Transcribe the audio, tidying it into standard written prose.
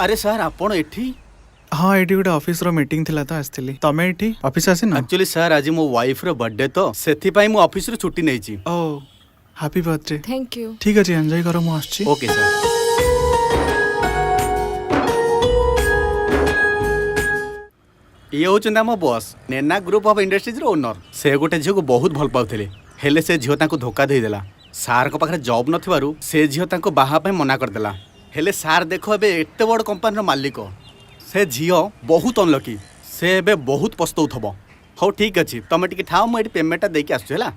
अरे सर आपण एठी हाँ ये गोटे ऑफिस रो मीटिंग थिला तो आसଥିଲି तमे एठी ऑफिस आसी ना एक्चुअली सर आज मो वाइफ रो बर्थडे तो सेथि पई मो ऑफिस रो छुट्टी नै छी। Oh happy birthday. Thank you. ठीक अछि एन्जॉय करो मु आछी। Okay sir. ये होचंद हम बॉस नेना ग्रुप ऑफ इंडस्ट्रीज रो ओनर। से गोटे झियो को बहुत भल पाउथिले हेले से झियो ताको धोखा देई देला। सार को पाखरे जॉब नथिबारु से झियो ताको बाहा पे मना कर देला। हेले सार देखो एबे एते बड़ कंपनी रो मालिक से झियो बहुत अनलकी। से एबे बहुत पछतौथबो। हो ठीक अछि तमे टिके ठाओ म एटी पेमेंट देके आसु हला।